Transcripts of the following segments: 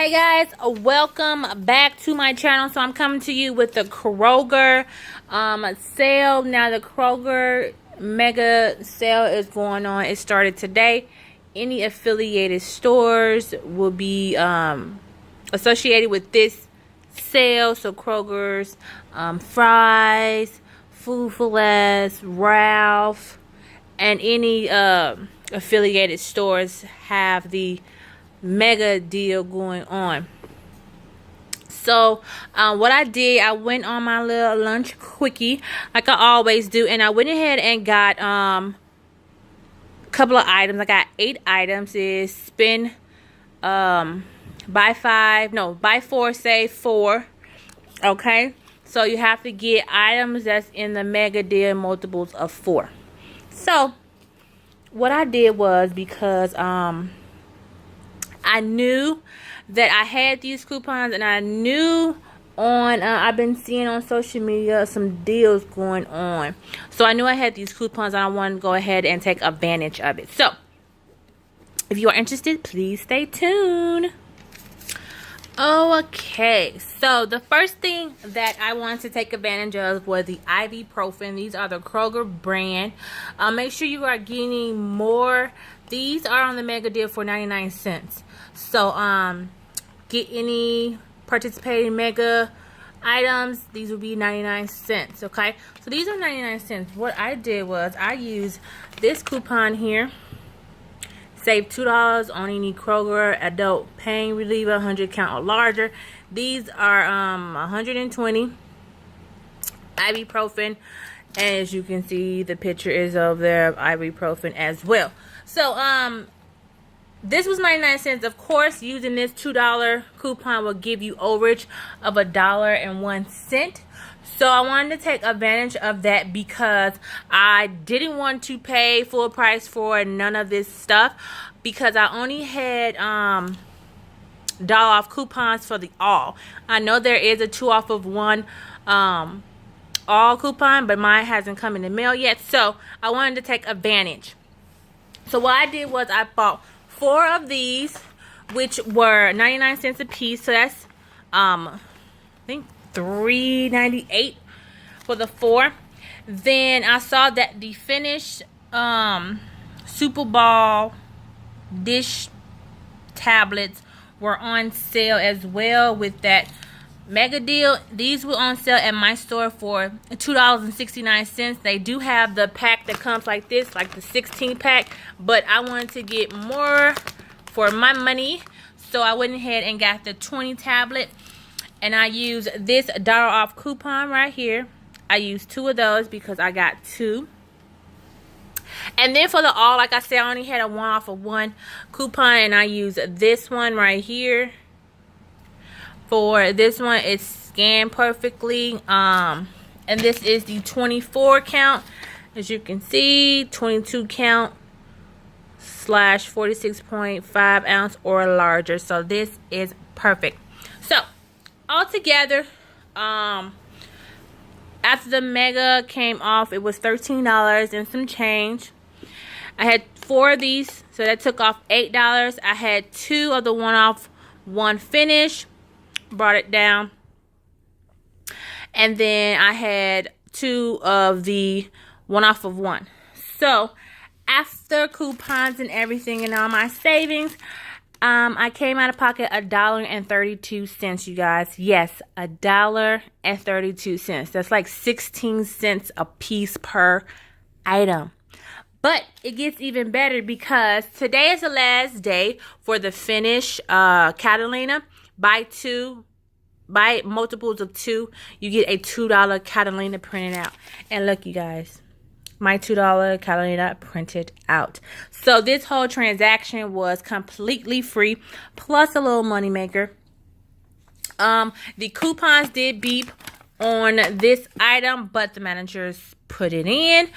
Hey guys, welcome back to my channel. So I'm coming to you with the Kroger sale. Now the Kroger mega sale is going on. It started today. Any affiliated stores will be associated with this sale. So Kroger's, Fry's, Food for Less, Ralph, and any affiliated stores have the mega deal going on. So what I did, I went on my little lunch quickie like I always do, and I went ahead and got a couple of items. I got 8 items. Is spend buy 4 save 4. Okay, so you have to get items that's in the mega deal multiples of 4. So what I did was, because I knew that I had these coupons, and I knew on I've been seeing on social media some deals going on, so I knew I had these coupons and I wanted to go ahead and take advantage of it. So if you are interested, please stay tuned. Okay, so the first thing that I wanted to take advantage of was the ibuprofen. These are the Kroger brand. Make sure you are getting more. These are on the mega deal for 99 cents. So get any participating mega items. These will be 99 cents. Okay, so these are 99 cents. What I did was I used this coupon here. Save $2 on any Kroger adult pain reliever, 100 count or larger. These are 120 ibuprofen, and as you can see, the picture is of their ibuprofen as well. So this was 99 cents. Of course, using this $2 coupon will give you overage of $1.01. So I wanted to take advantage of that because I didn't want to pay full price for none of this stuff, because I only had $1 off coupons for the all. I know there is a 2 off of 1 all coupon, but mine hasn't come in the mail yet. So I wanted to take advantage. So what I did was I bought 4 of these, which were 99 cents a piece. So that's I think $3.98 for the 4. Then I saw that the finished Super Ball dish tablets were on sale as well with that mega deal. These were on sale at my store for $2.69. They do have the pack that comes like this, like the 16 pack, but I wanted to get more for my money, so I went ahead and got the 20 tablet. And I used this $1 off coupon right here. I used 2 of those because I got 2. And then for the all, like I said, I only had a 1 off of 1 coupon, and I used this one right here. For this one, it's scanned perfectly. And this is the 24 count. As you can see, 22 count / 46.5 ounce or larger. So this is perfect. So altogether, after the mega came off, it was $13 and some change. I had 4 of these, so that took off $8. I had 2 of the 1 off 1 finish, brought it down. And then I had 2 of the 1 off of 1. So after coupons and everything and all my savings, I came out of pocket $1.32, you guys. Yes, $1.32. That's like 16 cents a piece per item. But it gets even better because today is the last day for the finish Catalina. Buy multiples of 2, you get a $2 Catalina printed out. And look, you guys, my $2 Catalina printed out. So this whole transaction was completely free, plus a little money maker. The coupons did beep on this item, but the managers put it in.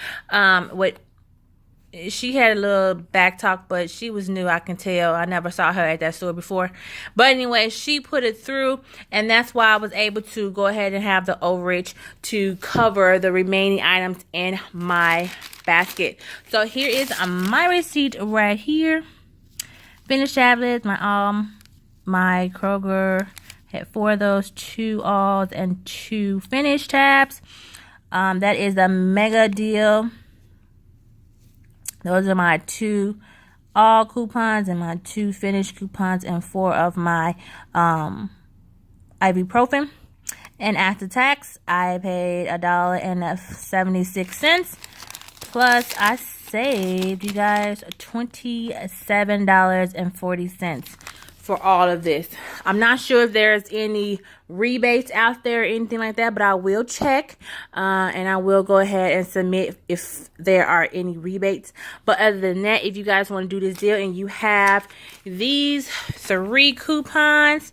She had a little back talk, but she was new, I can tell. I never saw her at that store before. But anyway, she put it through, and that's why I was able to go ahead and have the overage to cover the remaining items in my basket. So here is my receipt right here. Finished tablets, my my Kroger had 4 of those, 2 alls and 2 finish tabs. That is a mega deal. Those are my 2 all coupons and my 2 finish coupons and 4 of my ibuprofen. And after tax, I paid $1.76. Plus, I saved, you guys, $27.40 for all of this. I'm not sure if there's any rebates out there or anything like that, but I will check and I will go ahead and submit if there are any rebates. But other than that, if you guys want to do this deal and you have these 3 coupons,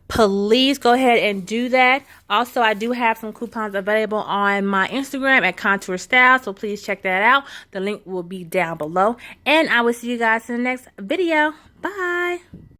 please go ahead and do that. Also, I do have some coupons available on my Instagram at Contour Style, so please check that out. The link will be down below. And I will see you guys in the next video. Bye.